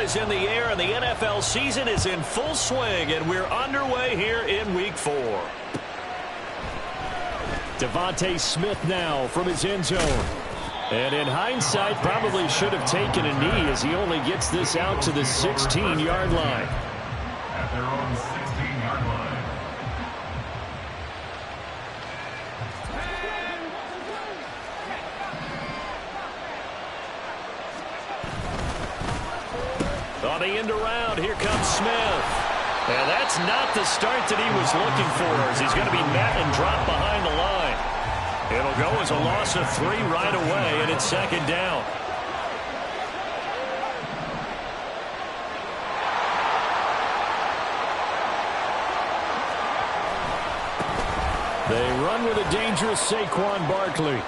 is in the air, and the NFL season is in full swing, and we're underway here in Week 4. Devontae Smith now from his end zone. And in hindsight, probably should have taken a knee as he only gets this out to the 16-yard line. At their own 16-yard line. On the end around, here comes Smith. And that's not the start that he was looking for, as he's going to be met and dropped behind the line. It'll go as a loss of 3 right away, and it's second down. They run with a dangerous Saquon Barkley.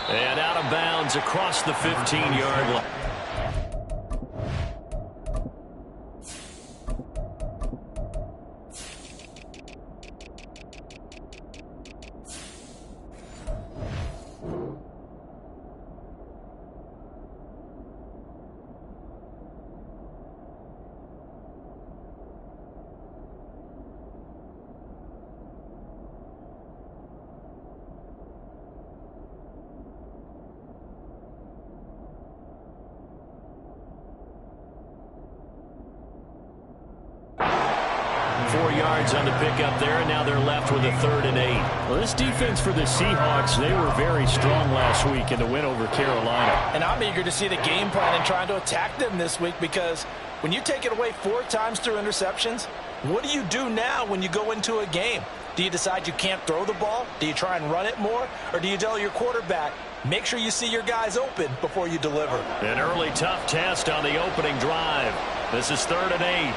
And out of bounds across the 15-yard line. On the pickup there, and now they're left with a 3rd and 8. Well, this defense for the Seahawks, they were very strong last week in the win over Carolina. And I'm eager to see the game plan and trying to attack them this week, because when you take it away 4 times through interceptions, what do you do now when you go into a game? Do you decide you can't throw the ball? Do you try and run it more? Or do you tell your quarterback, make sure you see your guys open before you deliver? An early tough test on the opening drive. This is 3rd and 8.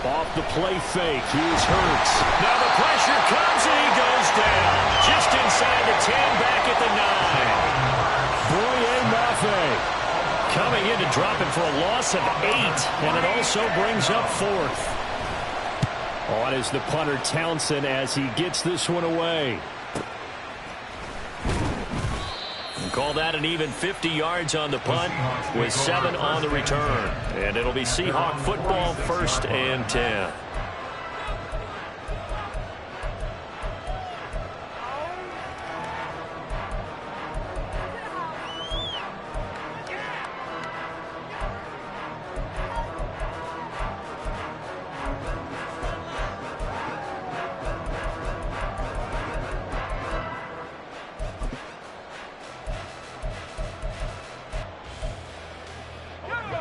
Off the play fake, here's Hurts. Now the pressure comes and he goes down. Just inside the 10, back at the 9. Boye Mafe coming in to drop it for a loss of 8, and it also brings up 4th. On is the punter Townsend as he gets this one away. Call that an even 50 yards on the punt with 7 on the return. And it'll be Seahawk football, 1st and 10.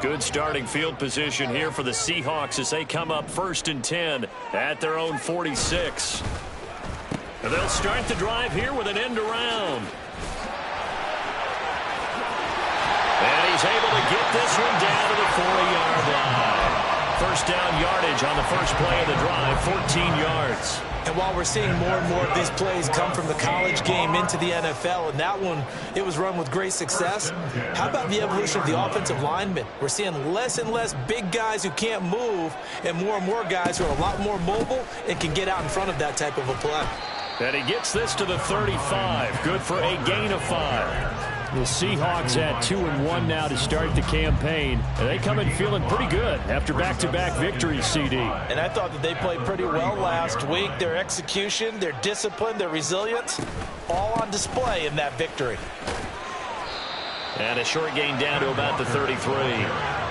Good starting field position here for the Seahawks as they come up 1st and 10 at their own 46. And they'll start the drive here with an end around. And he's able to get this one down to the 40-yard line. 1st down yardage on the first play of the drive, 14 yards. And while we're seeing more and more of these plays come from the college game into the NFL, and that one, it was run with great success, how about the evolution of the offensive linemen? We're seeing less and less big guys who can't move and more guys who are a lot more mobile and can get out in front of that type of a play. And he gets this to the 35. Good for a gain of 5. The Seahawks at 2-1 now to start the campaign. And they come in feeling pretty good after back-to-back victories, CD. And I thought that they played pretty well last week. Their execution, their discipline, their resilience, all on display in that victory. And a short gain down to about the 33.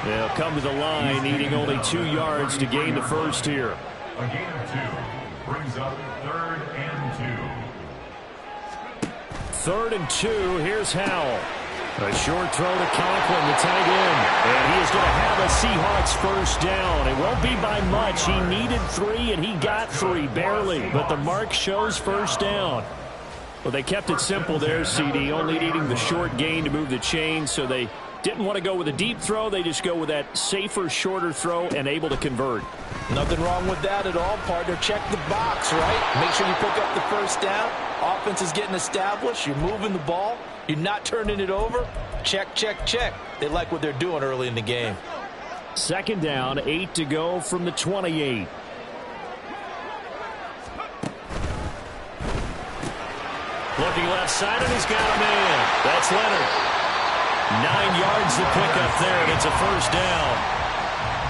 They'll come to the line, needing only 2 yards to gain the first here. A gain of 2 brings up 3rd and 2. 3rd and 2, here's Howell. A short throw to Conklin, the tight end. And he is going to have a Seahawks first down. It won't be by much. He needed 3, and he got 3, barely. But the mark shows first down. Well, they kept it simple there, CD, only needing the short gain to move the chain, so they didn't want to go with a deep throw. They just go with that safer, shorter throw and able to convert. Nothing wrong with that at all, partner. Check the box, right? Make sure you pick up the first down. Offense is getting established. You're moving the ball. You're not turning it over. Check, check, check. They like what they're doing early in the game. 2nd down, 8 to go from the 28. Looking left side, and he's got a man. That's Leonard. 9 yards to pick up there, and it's a first down.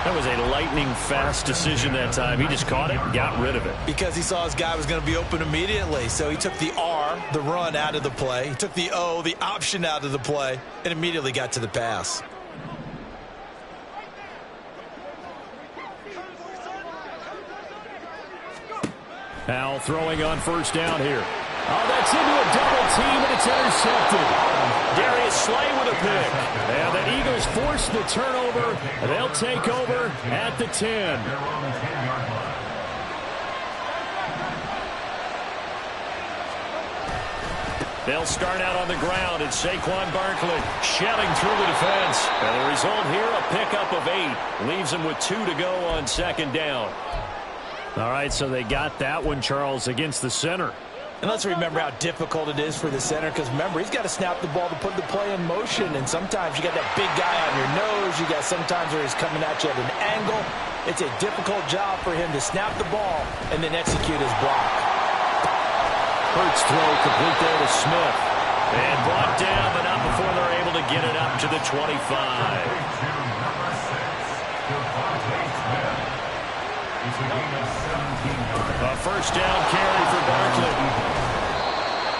That was a lightning-fast decision that time. He just caught it and got rid of it. Because he saw his guy was going to be open immediately. So he took the R, the run, out of the play. He took the O, the option, out of the play, and immediately got to the pass. Howell throwing on first down here. Oh, that's into a double team, and it's intercepted. Darius Slay with a pick. And the Eagles force the turnover. They'll take over at the 10. They'll start out on the ground. It's Saquon Barkley shelling through the defense. And the result here, a pickup of 8. Leaves them with 2 to go on second down. All right, so they got that one, Charles, against the center. And let's remember how difficult it is for the center, because remember, he's got to snap the ball to put the play in motion, and sometimes you got that big guy on your nose. You got sometimes where he's coming at you at an angle. It's a difficult job for him to snap the ball and then execute his block. Hurts throw complete there to Smith. And brought down, but not before they're able to get it up to the 25. A first down carry for Barkley.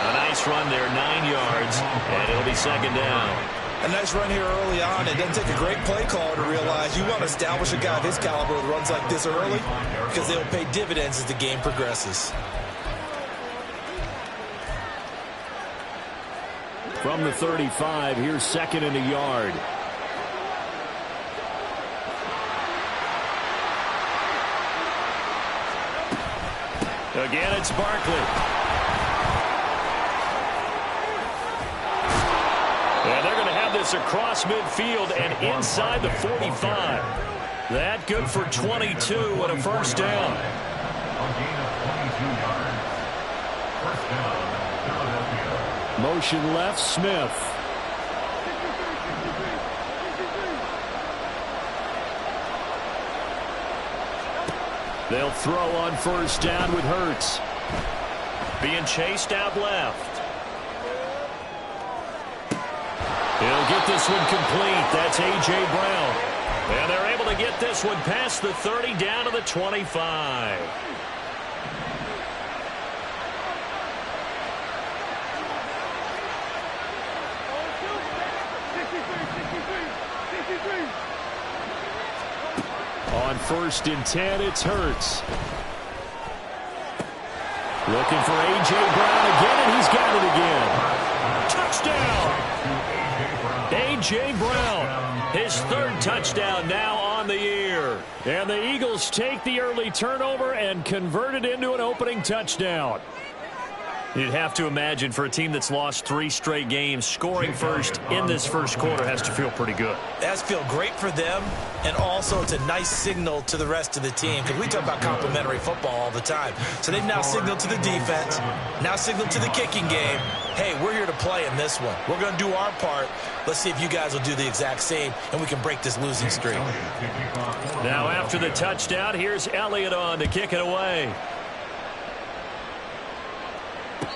A nice run there, 9 yards, and it'll be second down. A nice run here early on. It doesn't take a great play caller to realize you want to establish a guy of his caliber with runs like this early, because they'll pay dividends as the game progresses. From the 35, here's second and a yard. Again, it's Barkley. And they're going to have this across midfield and inside the 45. That good for 22 and a first down. Motion left, Smith. They'll throw on first down with Hurts. Being chased out left. He'll get this one complete. That's A.J. Brown. And they're able to get this one past the 30 down to the 25. On first and 10, it's Hurts. Looking for A.J. Brown again, and he's got it again. Touchdown! A.J. Brown, his third touchdown now on the year. And the Eagles take the early turnover and convert it into an opening touchdown. You'd have to imagine for a team that's lost 3 straight games, scoring first in this first quarter has to feel pretty good. It has to feel great for them, and also it's a nice signal to the rest of the team, because we talk about complimentary football all the time. So they've now signaled to the defense, now signaled to the kicking game, hey, we're here to play in this one. We're going to do our part. Let's see if you guys will do the exact same, and we can break this losing streak. Now after the touchdown, here's Elliott on to kick it away.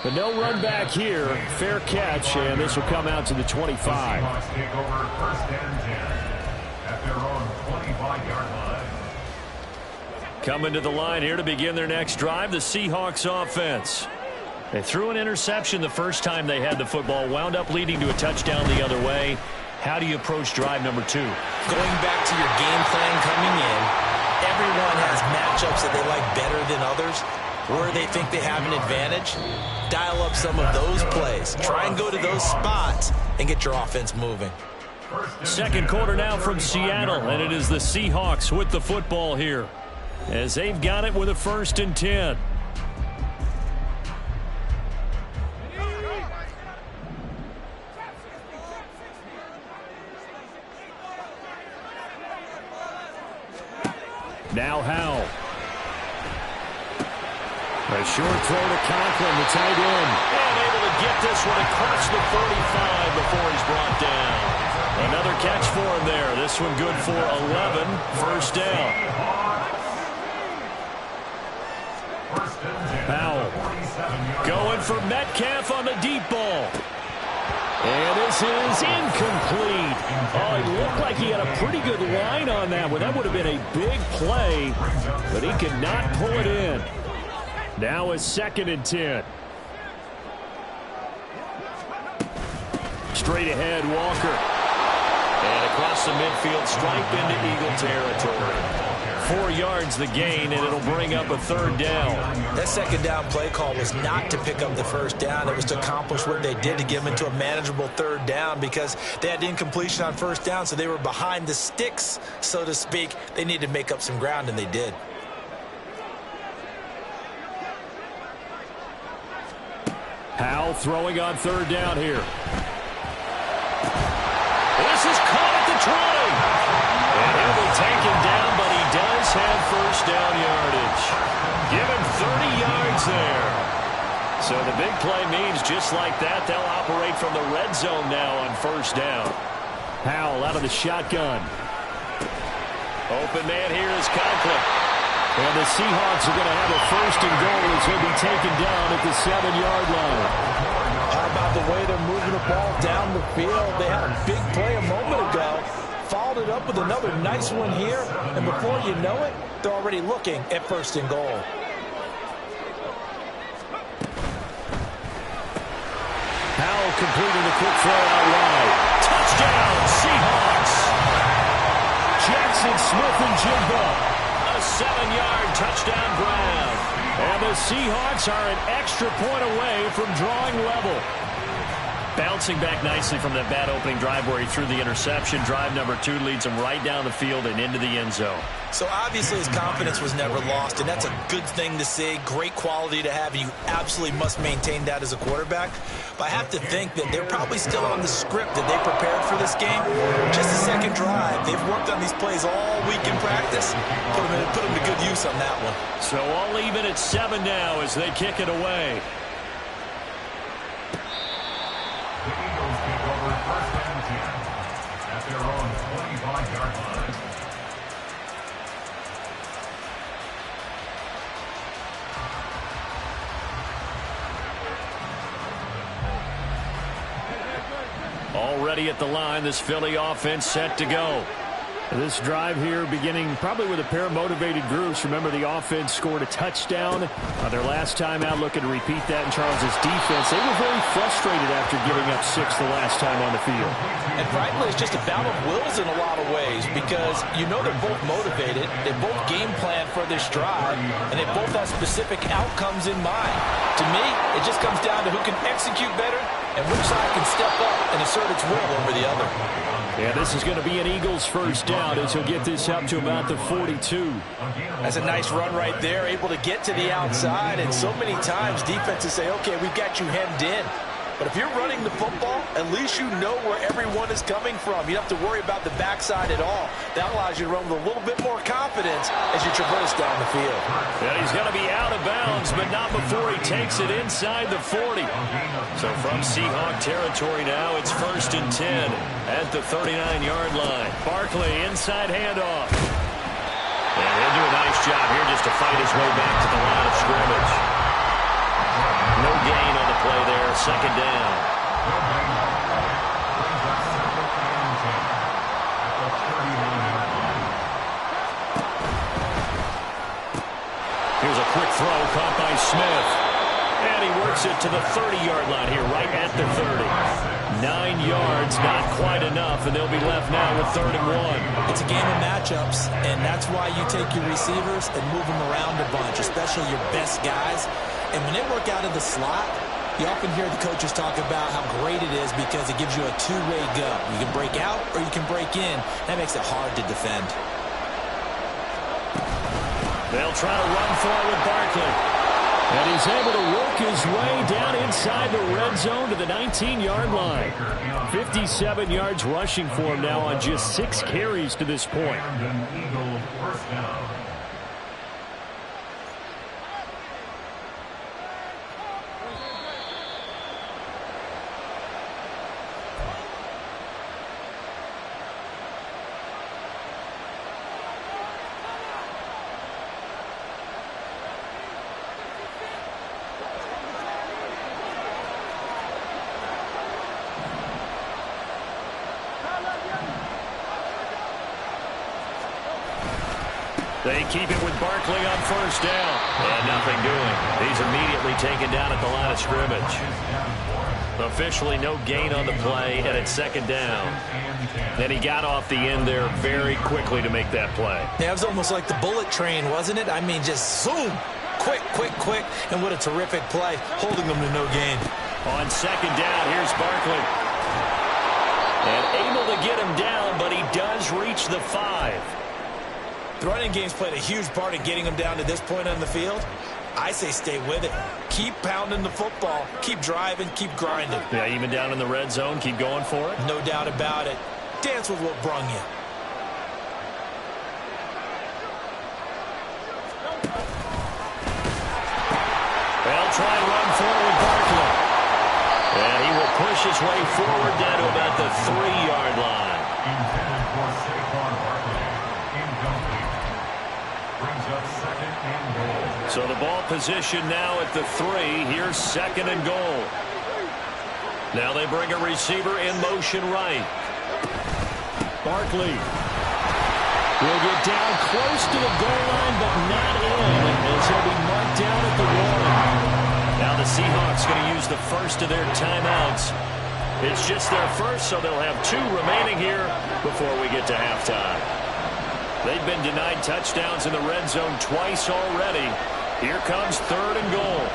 But no run back here. Fair catch, and this will come out to the 25. Take over first and 10 at their own 25-yard line. Coming to the line here to begin their next drive, the Seahawks offense. They threw an interception the first time they had the football, wound up leading to a touchdown the other way. How do you approach drive number 2? Going back to your game plan coming in, everyone has matchups that they like better than others, where they think they have an advantage. Dial up some of those plays. Try and go to those spots and get your offense moving. Second quarter now from Seattle, and it is the Seahawks with the football here, as they've got it with a first and 10. Now Howell. A short throw to Conklin, the tight end. And able to get this one across the 45 before he's brought down. Another catch for him there. This one good for 11. First down. Howell going for Metcalf on the deep ball. And this is incomplete. Oh, it looked like he had a pretty good line on that one. That would have been a big play, but he could not pull it in. Now a 2nd and 10. Straight ahead, Walker. And across the midfield, stripe into Eagle territory. 4 yards the gain, and it'll bring up a 3rd down. That 2nd down play call was not to pick up the 1st down. It was to accomplish what they did to get them into a manageable 3rd down because they had incompletion on 1st down, so they were behind the sticks, so to speak. They needed to make up some ground, and they did. Howell throwing on 3rd down here. This is caught at the 20. And he'll be taken down, but he does have 1st down yardage. Give him 30 yards there. So the big play means just like that, they'll operate from the red zone now on 1st down. Howell out of the shotgun. Open man here is Conklin. And the Seahawks are going to have a 1st and goal as he'll be taken down at the 7-yard line. How about the way they're moving the ball down the field? They had a big play a moment ago. Followed it up with another nice one here. And before you know it, they're already looking at 1st and goal. Howell completing the quick throw out wide. Touchdown, Seahawks. Jackson Smith-Njigba. A 7-yard touchdown grab. And the Seahawks are an extra point away from drawing level. Bouncing back nicely from that bad opening drive where he threw the interception. Drive number 2 leads him right down the field and into the end zone. So obviously his confidence was never lost, and that's a good thing to see. Great quality to have, and you absolutely must maintain that as a quarterback. But I have to think that they're probably still on the script that they prepared for this game. Just a 2nd drive. They've worked on these plays all week in practice. Put them to good use on that one. So all even at 7 now as they kick it away. The Eagles take over 1st and 10 at their own 25-yard line. Already at the line, this Philly offense set to go. This drive here beginning probably with a pair of motivated groups. Remember, the offense scored a touchdown their last time out, looking to repeat that in Charles' defense. They were very frustrated after giving up 6 the last time on the field. And frankly, it's just a battle of wills in a lot of ways because you know they're both motivated, they both game plan for this drive, and they both have specific outcomes in mind. To me, it just comes down to who can execute better and which side can step up and assert its will over the other. Yeah, this is going to be an Eagles 1st down as he'll get this up to about the 42. That's a nice run right there, able to get to the outside, and so many times defenses say, okay, we've got you hemmed in. But if you're running the football, at least you know where everyone is coming from. You don't have to worry about the backside at all. That allows you to run with a little bit more confidence as you traverse down the field. And he's going to be out of bounds, but not before he takes it inside the 40. So from Seahawk territory now, it's 1st and 10 at the 39-yard line. Barkley, inside handoff. And he'll do a nice job here just to fight his way back to the line of scrimmage. No gain on the play there, 2nd down. Here's a quick throw caught by Smith. And he works it to the 30-yard line here, right at the 30. 9 yards, not quite enough, and they'll be left now with 3rd and 1. It's a game of matchups, and that's why you take your receivers and move them around a bunch, especially your best guys. And when they work out of the slot, you often hear the coaches talk about how great it is because it gives you a two-way go. You can break out or you can break in. That makes it hard to defend. They'll try to run for it with Barkley. And he's able to work his way down inside the red zone to the 19-yard line. 57 yards rushing for him now on just 6 carries to this point. Eagle 1st down. They keep it with Barkley on first down. And nothing doing. He's immediately taken down at the line of scrimmage. Officially no gain on the play, and it's second down. And he got off the end there very quickly to make that play. Yeah, it was almost like the bullet train, wasn't it? I mean, just zoom. Quick, quick, quick. And what a terrific play, holding them to no gain. On second down, here's Barkley. And able to get him down, but he does reach the 5. The running game's played a huge part in getting him down to this point on the field. I say stay with it. Keep pounding the football. Keep driving. Keep grinding. Yeah, even down in the red zone, keep going for it. No doubt about it. Dance with what brung you. They'll try and run forward with Barkley. And he will push his way forward down to about the 3-yard line. Intended for Saquon Barkley. Incomplete. Brings up second and goal. So the ball position now at the 3. Here's second and goal. Now they bring a receiver in motion right. Barkley will get down close to the goal line, but not in, as he'll be marked down at the 1. Now the Seahawks going to use the first of their timeouts. It's just their first, so they'll have 2 remaining here before we get to halftime. They've been denied touchdowns in the red zone twice already. Here comes third and goal.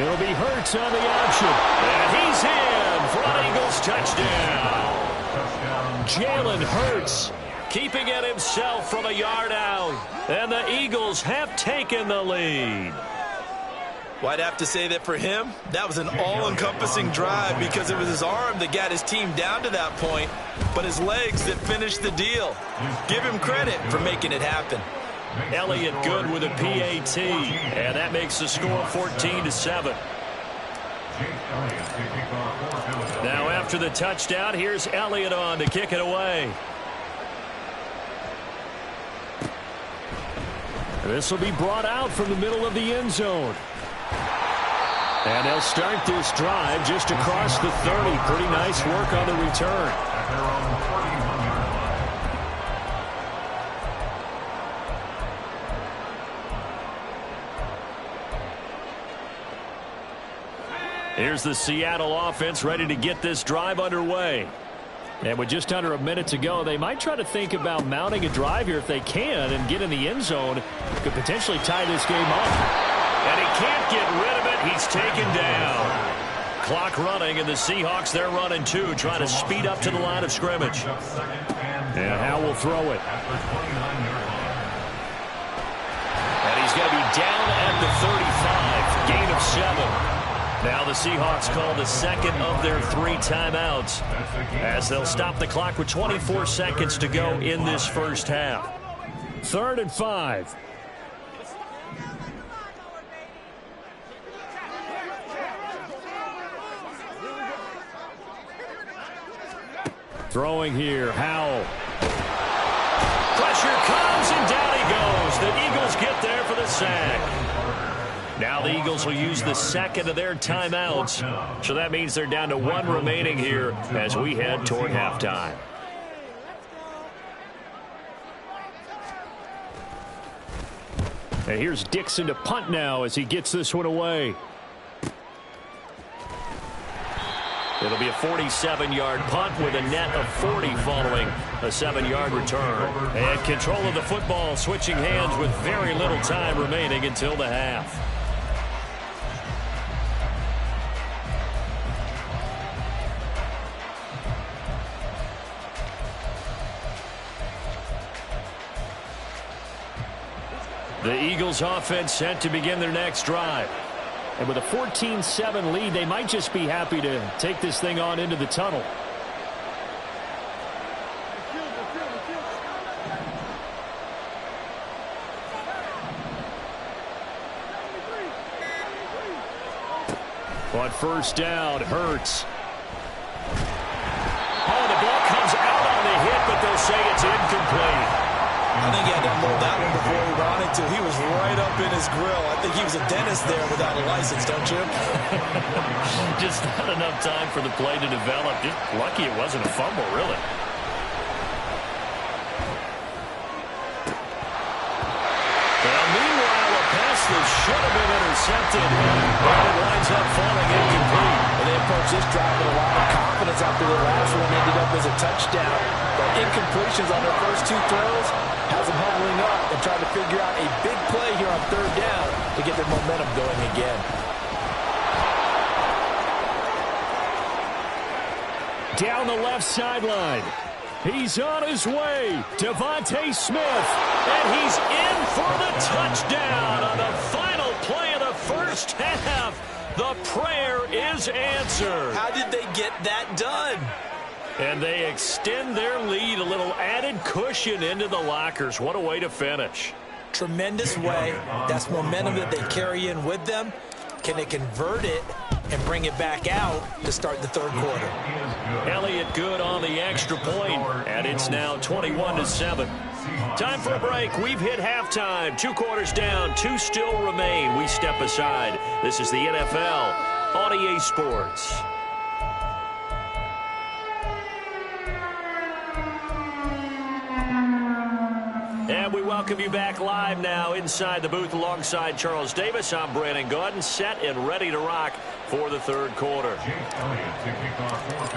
It'll be Hurts on the option. And he's in for an Eagles touchdown. Jalen Hurts keeping it himself from a yard out. And the Eagles have taken the lead. Well, I'd have to say that for him, that was an all-encompassing drive because it was his arm that got his team down to that point, but his legs that finished the deal. Give him credit for making it happen. Elliott good with a PAT, and that makes the score 14-7. Now after the touchdown, here's Elliott on to kick it away. This will be brought out from the middle of the end zone. And they'll start this drive just across the 30. Pretty nice work on the return. Here's the Seattle offense ready to get this drive underway. And with just under a minute to go, they might try to think about mounting a drive here if they can and get in the end zone. Could potentially tie this game up. And he can't get rid of it. He's taken down. Clock running, and the Seahawks, they're running too, trying to speed up to the line of scrimmage. And Howe will throw it. And he's going to be down at the 35. Gain of 7. Now the Seahawks call the second of their 3 timeouts as they'll stop the clock with 24 seconds to go in this first half. 3rd and 5. Throwing here, Howell. Pressure comes, and down he goes. The Eagles get there for the sack. Now the Eagles will use the second of their timeouts. So that means they're down to 1 remaining here as we head toward halftime. And here's Dixon to punt now as he gets this one away. It'll be a 47-yard punt with a net of 40 following a 7-yard return. And control of the football switching hands with very little time remaining until the half. The Eagles offense set to begin their next drive. And with a 14-7 lead, they might just be happy to take this thing on into the tunnel. On first down, Hurts. Oh, the ball comes out on the hit, but they'll say it's incomplete. I think he had to unload that one before he wanted to. He was right up in his grill. I think he was a dentist there without a license, don't you? Just not enough time for the play to develop. Just lucky it wasn't a fumble, really. attempted. And it winds up falling incomplete. And they approach this drive with a lot of confidence after the last one ended up as a touchdown. But incompletions on their first two throws has them huddling up and trying to figure out a big play here on third down to get their momentum going again. Down the left sideline. He's on his way. Devontae Smith. And he's in for the touchdown on the final play of the first half. The prayer is answered. How did they get that done? And they extend their lead, a little added cushion into the lockers. What a way to finish. Tremendous way. That's momentum that they carry in with them. Can they convert it and bring it back out to start the third quarter? Elliott good on the extra point, and it's now 21-7. Time for a break. We've hit halftime. 2 quarters down, 2 still remain. We step aside. This is the NFL on EA Sports. And we welcome you back live now inside the booth alongside Charles Davis. I'm Brandon Gaudin, set and ready to rock for the third quarter.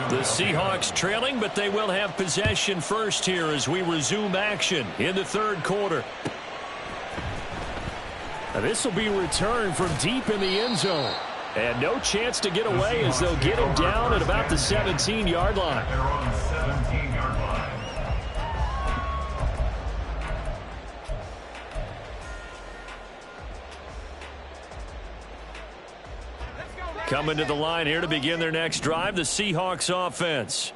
The Seahawks trailing, but they will have possession first here as we resume action in the third quarter. Now this will be returned from deep in the end zone. And no chance to get away as they'll get him down at about the 17-yard line. They're on the 17-yard line. Coming to the line here to begin their next drive, the Seahawks offense.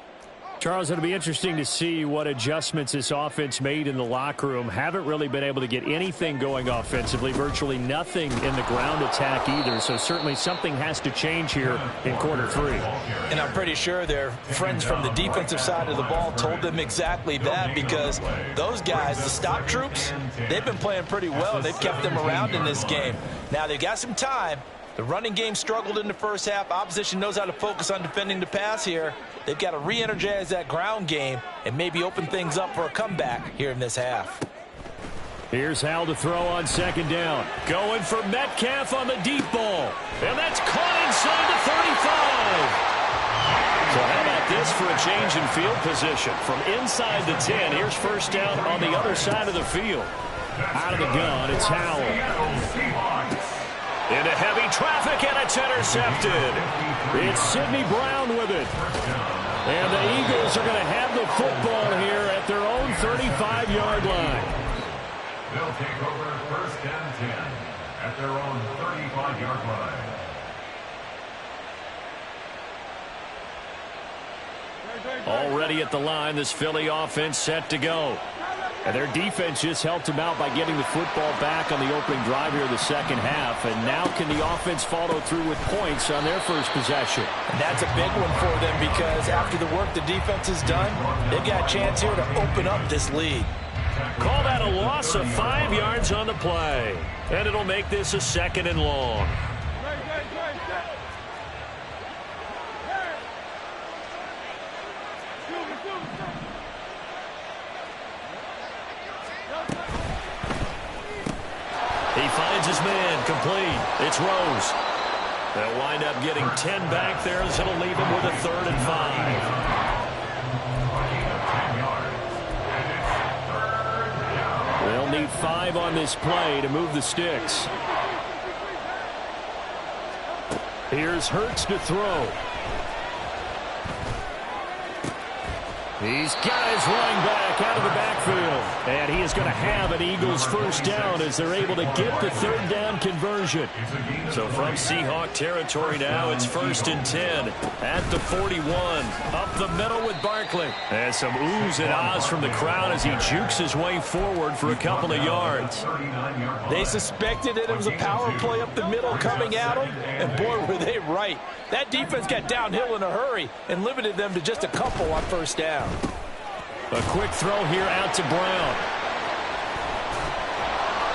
Charles, it'll be interesting to see what adjustments this offense made in the locker room. Haven't really been able to get anything going offensively, virtually nothing in the ground attack either. So certainly something has to change here in quarter 3. And I'm pretty sure their friends from the defensive side of the ball told them exactly that, because those guys, the stop troops, they've been playing pretty well. They've kept them around in this game. Now they've got some time. The running game struggled in the first half. Opposition knows how to focus on defending the pass here. They've got to re-energize that ground game and maybe open things up for a comeback here in this half. Here's Hal to throw on second down. Going for Metcalf on the deep ball. And that's caught inside the 35. So how about this for a change in field position? From inside the 10, here's first down on the other side of the field. Out of the gun, it's Howell. Into heavy traffic, and it's intercepted. It's Sidney Brown with it. And the Eagles are going to have the football here at their own 35-yard line. They'll take over first and 10 at their own 35-yard line. Already at the line, this Philly offense set to go. And their defense just helped them out by getting the football back on the opening drive here in the second half. And now can the offense follow through with points on their first possession? And that's a big one for them, because after the work the defense has done, they've got a chance here to open up this lead. Call that a loss of 5 yards on the play. And it'll make this a 2nd and long. He finds his man, complete. It's Rose. They'll wind up getting 10 back there, as it'll leave him with a 3rd and 5. They'll need 5 on this play to move the sticks. Here's Hurts to throw. He's got his running back out of the backfield. And he is going to have an Eagles first down as they're able to get the 3rd down conversion. So from Seahawk territory now, it's 1st and 10 at the 41. Up the middle with Barkley. And some oohs and ahs from the crowd as he jukes his way forward for a couple of yards. They suspected that it was a power play up the middle coming at them, and boy, were they right. That defense got downhill in a hurry and limited them to just a couple on first down. A quick throw here out to Brown.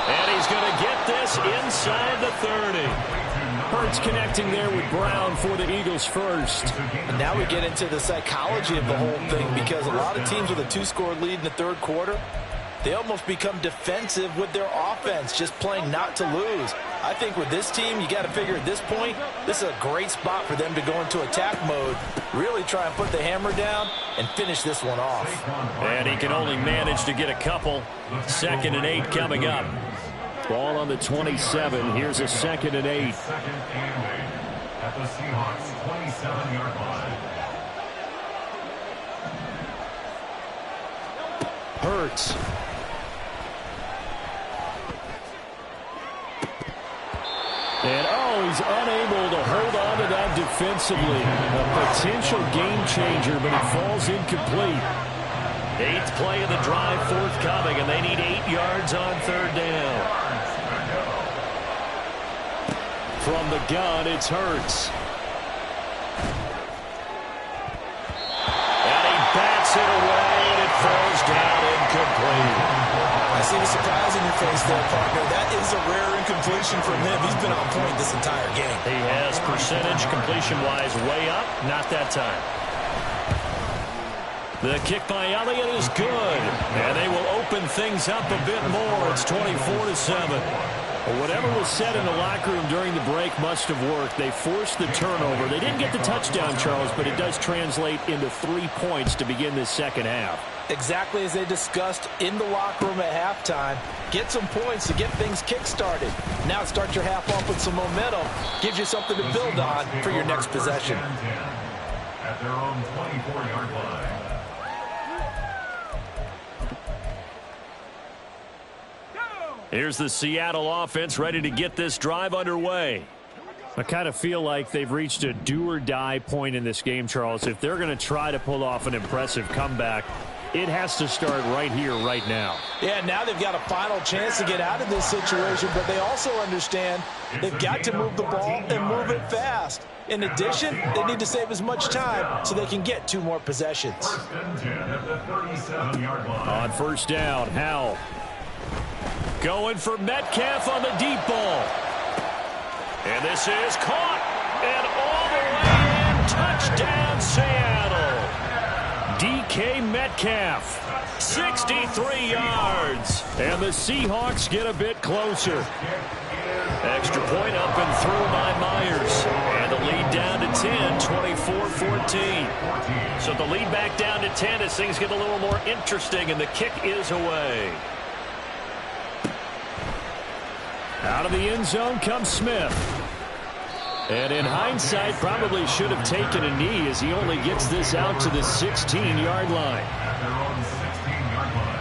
And he's going to get this inside the 30. Hurts connecting there with Brown for the Eagles first. And now we get into the psychology of the whole thing, because a lot of teams with a 2-score lead in the third quarter, they almost become defensive with their offense, just playing not to lose. I think with this team, you got to figure at this point, this is a great spot for them to go into attack mode, really try and put the hammer down and finish this one off. And he can only manage to get a couple. 2nd and 8 coming up. Ball on the 27. Here's a 2nd and 8. Second and 8 at the Seahawks 27-yard line. Hurts. And, he's unable to hold on to that defensively. A potential game changer, but it falls incomplete. 8th play of the drive forthcoming, and they need 8 yards on 3rd down. From the gun, it's Hurts. And he bats it away, and it falls down incomplete. I see the surprise in your face there, partner. That is a rare incompletion from him. He's been on point this entire game. He has percentage completion-wise way up. Not that time. The kick by Elliott is good. And they will open things up a bit more. It's 24-7. Whatever was said in the locker room during the break must have worked. They forced the turnover. They didn't get the touchdown, Charles, but it does translate into 3 points to begin this second half. Exactly as they discussed in the locker room at halftime. Get some points to get things kick-started. Now start your half off with some momentum. Gives you something to build on for your next possession. At their own 24-yard line. Here's the Seattle offense ready to get this drive underway. I kind of feel like they've reached a do-or-die point in this game, Charles. If they're going to try to pull off an impressive comeback, it has to start right here, right now. Yeah, now they've got a final chance to get out of this situation, but they also understand they've got to move the ball and move it fast. In addition, they need to save as much time so they can get 2 more possessions. 1st and 10 at the 37-yard line. On 1st down, Howell. Going for Metcalf on the deep ball. And this is caught. And all the way in. Touchdown, Seattle. DK Metcalf. 63 yards. And the Seahawks get a bit closer. Extra point up and through by Myers. And the lead down to 10, 24-14. So the lead back down to 10 as things get a little more interesting, and the kick is away. Out of the end zone comes Smith. And in hindsight, probably should have taken a knee as he only gets this out to the 16-yard line. At their own 16-yard line.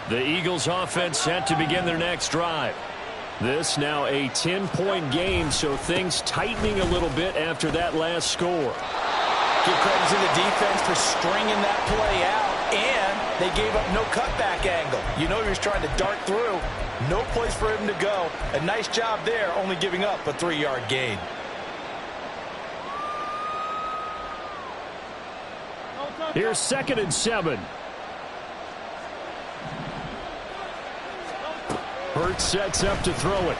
The Eagles offense set to begin their next drive. This now a 10-point game, so things tightening a little bit after that last score. Give credit to the defense for stringing that play out, and they gave up no cutback angle. You know he was trying to dart through. No place for him to go. A nice job there, only giving up a 3-yard gain. Here's 2nd and 7. Hurts sets up to throw it.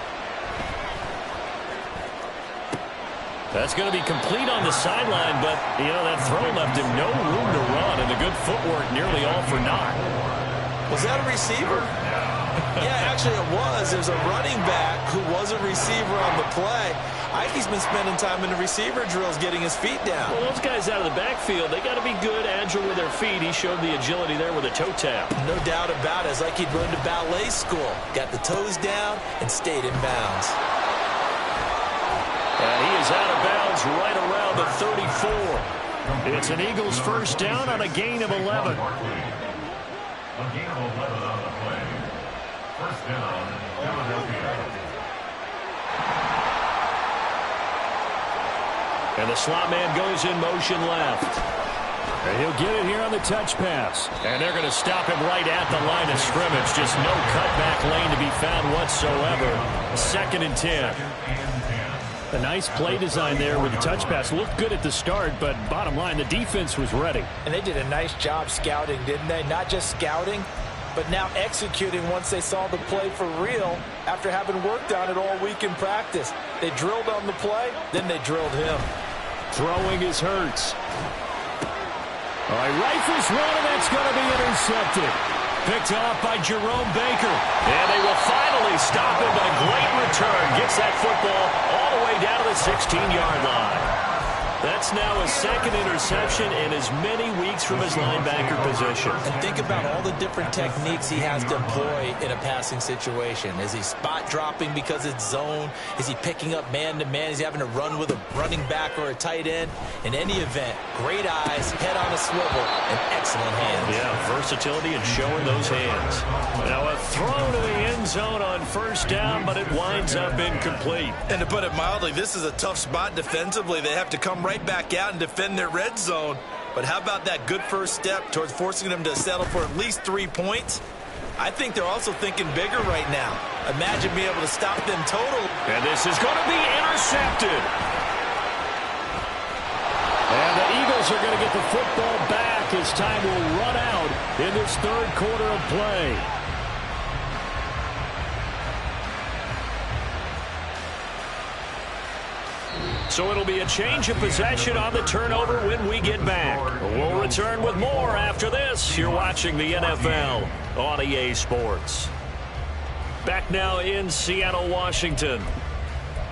That's going to be complete on the sideline, but, that throw left him no room to run, and the good footwork nearly all for naught. Was that a receiver? Yeah, actually it was. There's a running back who was a receiver on the play. Ike's been spending time in the receiver drills getting his feet down. Well, those guys out of the backfield, they got to be good, agile with their feet. He showed the agility there with a toe tap. No doubt about it. It's like he'd run to ballet school. Got the toes down and stayed in bounds. And he is out of bounds right around the 34. It's an Eagles 1st down on a gain of 11. A gain of 11 on the play. 1st down, Philadelphia. And the slot man goes in motion left. And he'll get it here on the touch pass. And they're going to stop him right at the line of scrimmage. Just no cutback lane to be found whatsoever. 2nd and 10. A nice play design there with the touch pass. Looked good at the start, but bottom line, the defense was ready. And they did a nice job scouting, didn't they? Not just scouting, but now executing once they saw the play for real after having worked on it all week in practice. They drilled on the play, then they drilled him. Throwing is Hurts. All right, rifles one, and that's going to be intercepted. Picked off by Jerome Baker. And they will finally stop him, but a great return. Gets that football all the way down to the 16-yard line. That's now his second interception in as many weeks from his linebacker position. And think about all the different techniques he has to employ in a passing situation. Is he spot dropping because it's zone? Is he picking up man-to-man? Is he having to run with a running back or a tight end? In any event, great eyes, head on a swivel, and excellent hands. Yeah, versatility and showing those hands. Now a throw to the end zone on first down, but it winds up incomplete. And to put it mildly, this is a tough spot defensively. They have to come right back out and defend their red zone. But how about that good first step towards forcing them to settle for at least 3 points? I think they're also thinking bigger right now. Imagine being able to stop them total. And this is going to be intercepted. And the Eagles are going to get the football back as time will run out in this third quarter of play. So it'll be a change of possession on the turnover when we get back. We'll return with more after this. You're watching the NFL on EA Sports. Back now in Seattle, Washington.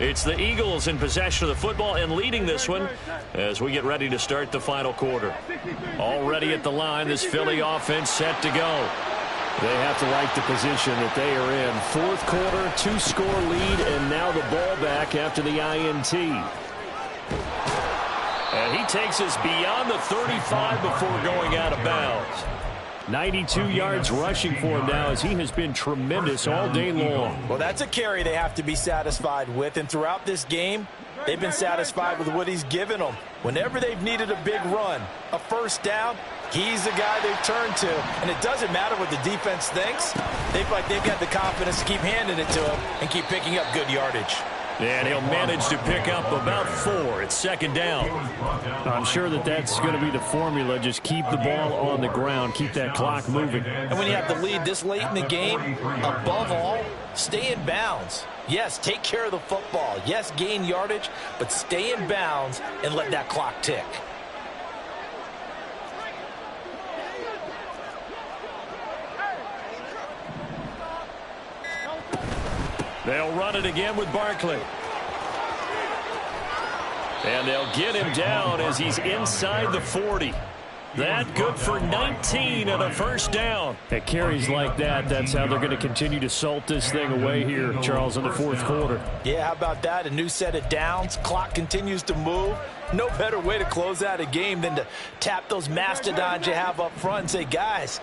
It's the Eagles in possession of the football and leading this one as we get ready to start the final quarter. Already at the line, this Philly offense set to go. They have to like the position that they are in. Fourth quarter, 2-score lead, and now the ball back after the INT. And he takes us beyond the 35 before going out of bounds. 92 yards rushing for him now as he has been tremendous all day long. Well, that's a carry they have to be satisfied with. And throughout this game, they've been satisfied with what he's given them. Whenever they've needed a big run, a first down, he's the guy they've turned to. And it doesn't matter what the defense thinks. They've got the confidence to keep handing it to him and keep picking up good yardage. And he'll manage to pick up about 4. It's second down. I'm sure that's going to be the formula. Just keep the ball on the ground. Keep that clock moving. And when you have the lead this late in the game, above all, stay in bounds. Yes, take care of the football. Yes, gain yardage, but stay in bounds and let that clock tick. They'll run it again with Barkley. And they'll get him down as he's inside the 40. That good for 19 and a first down. At carries like that, that's how they're going to continue to salt this thing away here, Charles, in the fourth quarter. Yeah, how about that? A new set of downs. Clock continues to move. No better way to close out a game than to tap those mastodons you have up front and say, guys,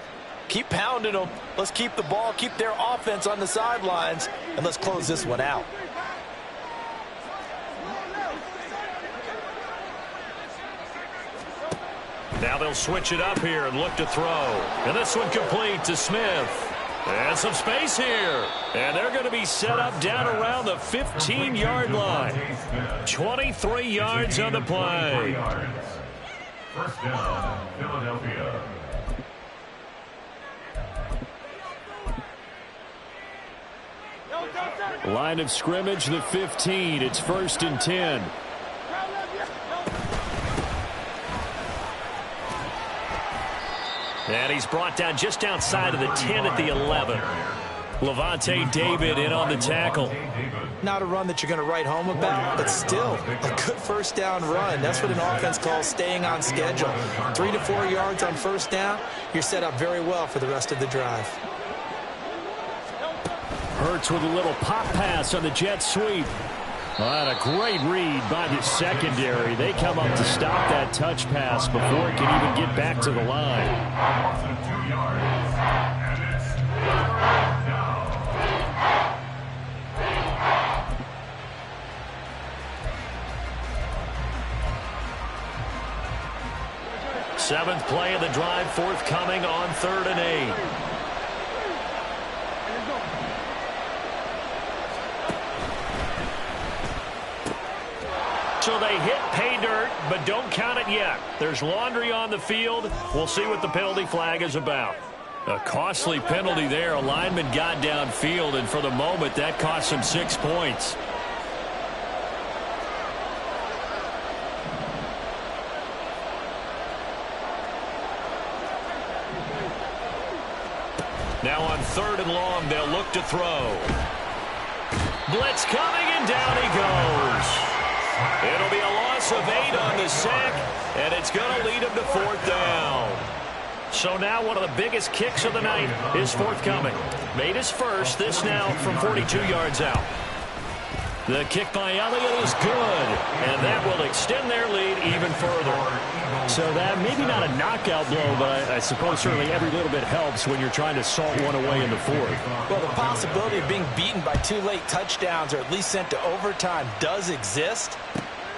keep pounding them. Let's keep the ball, keep their offense on the sidelines, and let's close this one out. Now they'll switch it up here and look to throw. And this one complete to Smith. And some space here. And they're going to be set up down around the 15-yard line. 23 yards on the play. First down, Philadelphia. Line of scrimmage, the 15. It's 1st and 10. And he's brought down just outside of the 10 at the 11. Lavonte David in on the tackle. Not a run that you're going to write home about, but still a good first down run. That's what an offense calls staying on schedule. 3 to 4 yards on first down, you're set up very well for the rest of the drive. Hurts with a little pop pass on the jet sweep. And a great read by the secondary. They come up to stop that touch pass before it can even get back to the line. 2 yards. And it's down. 7th play of the drive, forthcoming on 3rd and 8. So they hit pay dirt, but don't count it yet. There's laundry on the field. We'll see what the penalty flag is about. A costly penalty there. A lineman got downfield, and for the moment, that cost him 6 points. Now on 3rd and long, they'll look to throw. Blitz coming, and down he goes. It'll be a loss of 8 on the sack, and it's going to lead him to 4th down. So now one of the biggest kicks of the night is forthcoming. Made his first, this now from 42 yards out. The kick by Elliott is good, and that will extend their lead even further. So that maybe not a knockout blow, but I suppose certainly every little bit helps when you're trying to salt one away in the 4th. Well, the possibility of being beaten by 2 late touchdowns or at least sent to overtime does exist,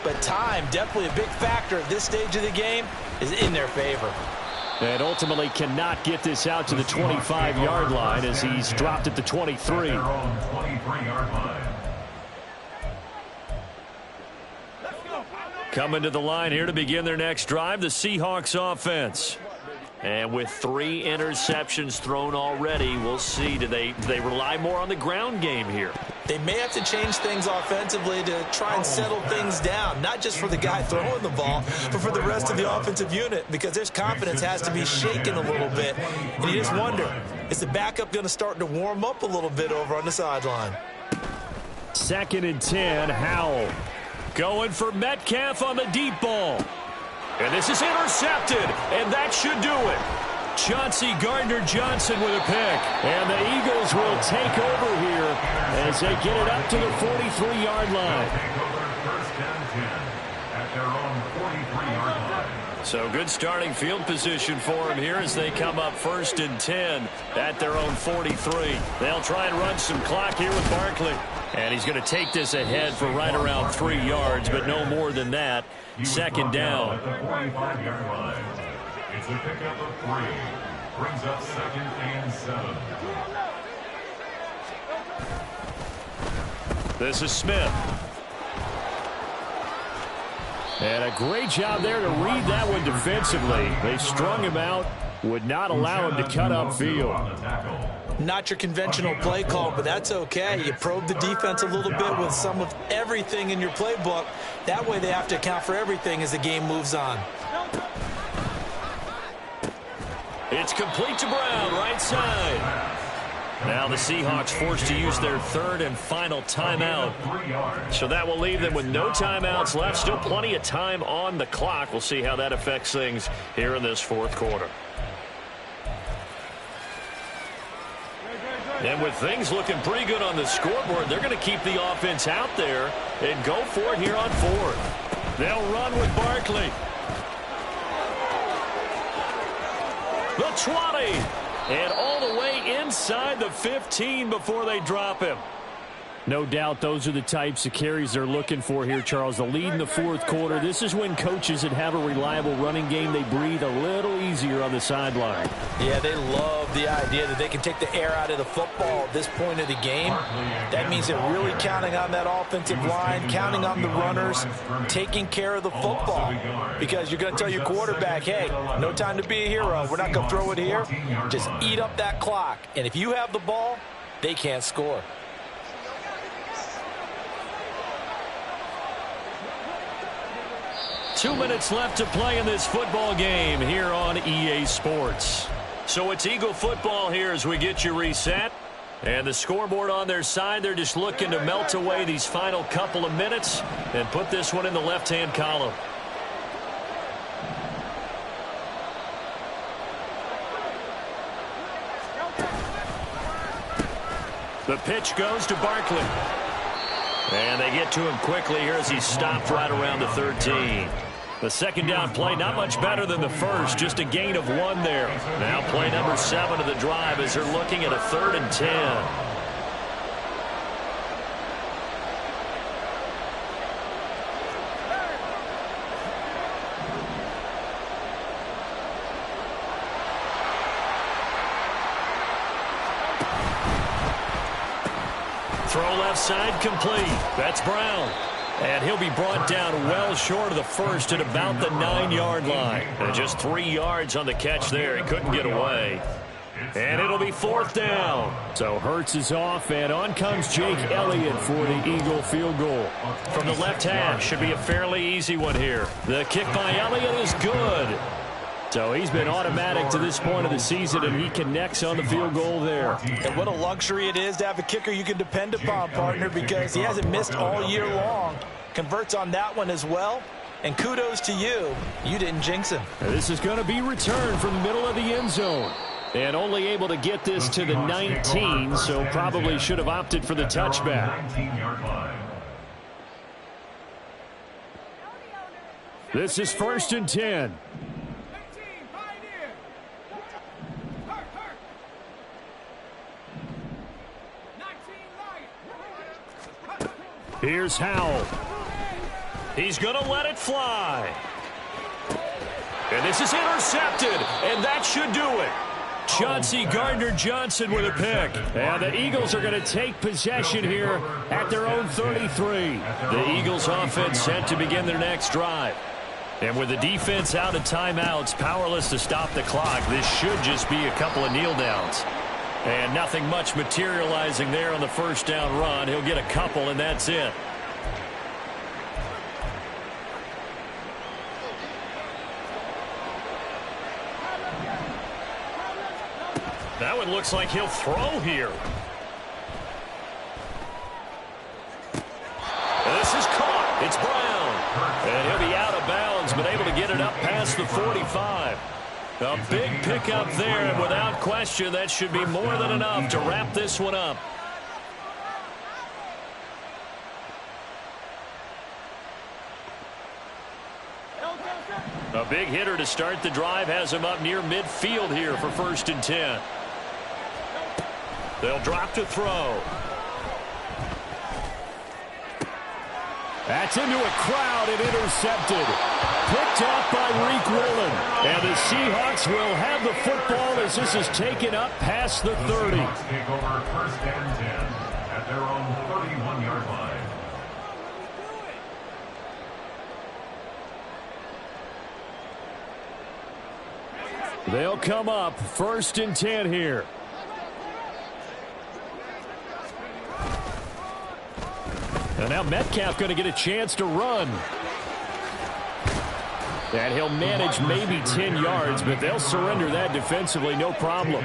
but time, definitely a big factor at this stage of the game, is in their favor. And ultimately cannot get this out to the 25-yard line as he's dropped at the 23. Coming to the line here to begin their next drive, the Seahawks offense. And with 3 interceptions thrown already, we'll see. Do they rely more on the ground game here? They may have to change things offensively to try and settle things down, not just for the guy throwing the ball, but for the rest of the offensive unit, because their confidence has to be shaken a little bit. And you just wonder, is the backup going to start to warm up a little bit over on the sideline? 2nd and 10, Howell. Going for Metcalf on the deep ball. And this is intercepted, and that should do it. Chauncey Gardner-Johnson with a pick. And the Eagles will take over here as they get it up to the 43-yard line. So good starting field position for him here as they come up 1st and 10 at their own 43. They'll try and run some clock here with Barkley. And he's going to take this ahead for right around 3 yards, but no more than that. 2nd down. It's a pickup of 3. Brings up 2nd and 7. This is Smith. And a great job there to read that one defensively. They strung him out, would not allow him to cut upfield. Not your conventional play call, but that's okay. You probe the defense a little bit with some of everything in your playbook. That way they have to account for everything as the game moves on. It's complete to Brown, right side. Now the Seahawks forced to use their 3rd and final timeout. So that will leave them with no timeouts left. Still plenty of time on the clock. We'll see how that affects things here in this 4th quarter. And with things looking pretty good on the scoreboard, they're going to keep the offense out there and go for it here on 4th. They'll run with Barkley. The 20. And all the way inside the 15 before they drop him. No doubt those are the types of carries they're looking for here, Charles. The lead in the 4th quarter. This is when coaches that have a reliable running game, they breathe a little easier on the sideline. Yeah, they love the idea that they can take the air out of the football at this point of the game. That means they're really counting on that offensive line, counting on the runners, taking care of the football. Because you're going to tell your quarterback, hey, no time to be a hero. We're not going to throw it here. Just eat up that clock. And if you have the ball, they can't score. Two minutes left to play in this football game here on EA Sports. So it's Eagle football here as we get you reset. And the scoreboard on their side, they're just looking to melt away these final couple of minutes and put this one in the left-hand column. The pitch goes to Barkley. And they get to him quickly here as he's stopped right around the 13. The 2nd down play, not much better than the first, just a gain of 1 there. Now play number 7 of the drive as they're looking at a 3rd and 10. Throw left side complete. That's Brown. And he'll be brought down well short of the first at about the 9-yard line. And just 3 yards on the catch there. He couldn't get away. And it'll be 4th down. So Hurts is off, and on comes Jake Elliott for the Eagle field goal. From the left hash, should be a fairly easy one here. The kick by Elliott is good. So he's been automatic to this point of the season, and he connects on the field goal there. And what a luxury it is to have a kicker you can depend upon, partner, because he hasn't missed all year long. Converts on that one as well. And kudos to you. You didn't jinx him. This is going to be returned from the middle of the end zone. And only able to get this to the 19, so probably should have opted for the touchback. 19-yard line. This is 1st and 10. Here's Howell. He's going to let it fly. And this is intercepted, and that should do it. Chauncey Gardner-Johnson with a pick. And the Eagles are going to take possession here at their own 33. The Eagles offense set to begin their next drive. And with the defense out of timeouts, powerless to stop the clock, this should just be a couple of kneel downs. And nothing much materializing there on the first down run. He'll get a couple, and that's it. That one looks like he'll throw here. And this is caught. It's Brown. And he'll be out of bounds, but able to get it up past the 45. A big pickup there, and without question, that should be more than enough to wrap this one up. A big hitter to start the drive has him up near midfield here for 1st and 10. They'll drop to throw. That's into a crowd and intercepted. Picked off by Reek Woolen. And the Seahawks will have the football as this is taken up past the 30. Seahawks take over 1st and 10 at their own 31-yard line. They'll come up 1st and 10 here. And now Metcalf going to get a chance to run. And he'll manage maybe 10 yards, but they'll surrender that defensively, no problem.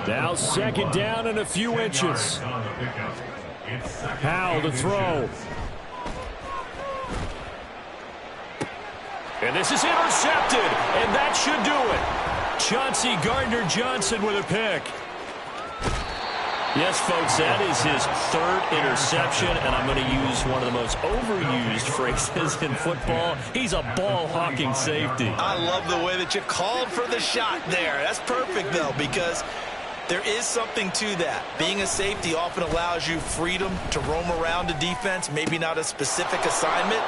Now 2nd down and a few inches. Howell to throw. And this is intercepted, and that should do it. Chauncey Gardner-Johnson with a pick. Yes, folks, that is his 3rd interception, and I'm going to use one of the most overused phrases in football. He's a ball-hawking safety. I love the way that you called for the shot there. That's perfect, though, because there is something to that. Being a safety often allows you freedom to roam around a defense, maybe not a specific assignment.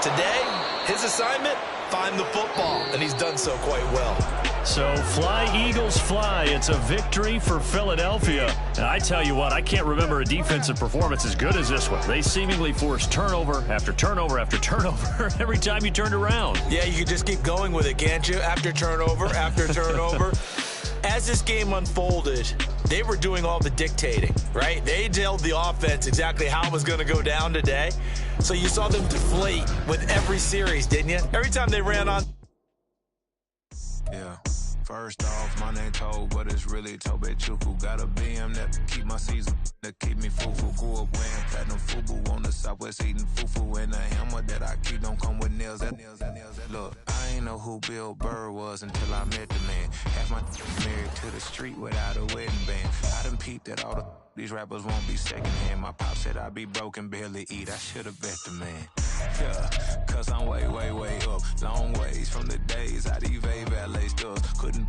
Today, his assignment, find the football, and he's done so quite well. So fly, Eagles, fly. It's a victory for Philadelphia. And I tell you what, I can't remember a defensive performance as good as this one. They seemingly forced turnover after turnover after turnover every time you turned around. Yeah, you can just keep going with it, can't you? After turnover, after turnover. As this game unfolded, they were doing all the dictating, right? They told the offense exactly how it was going to go down today. So you saw them deflate with every series, didn't you? Every time they ran on. Yeah. First off, my name Toad, but it's really Tobe Chuku. Got a BM that keep my season, that keep me fufu. Grew up wearing platinum fubu on the Southwest eating fufu. And the hammer that I keep don't come with nails. Look, I ain't know who Bill Burr was until I met the man. Half my married to the street without a wedding band. I done peeped at all these rappers won't be secondhand. My pop said I'd be broke and barely eat. I should've bet the man. Yeah, cause I'm way, way, way up. Long ways from the days I these valet stores. Couldn't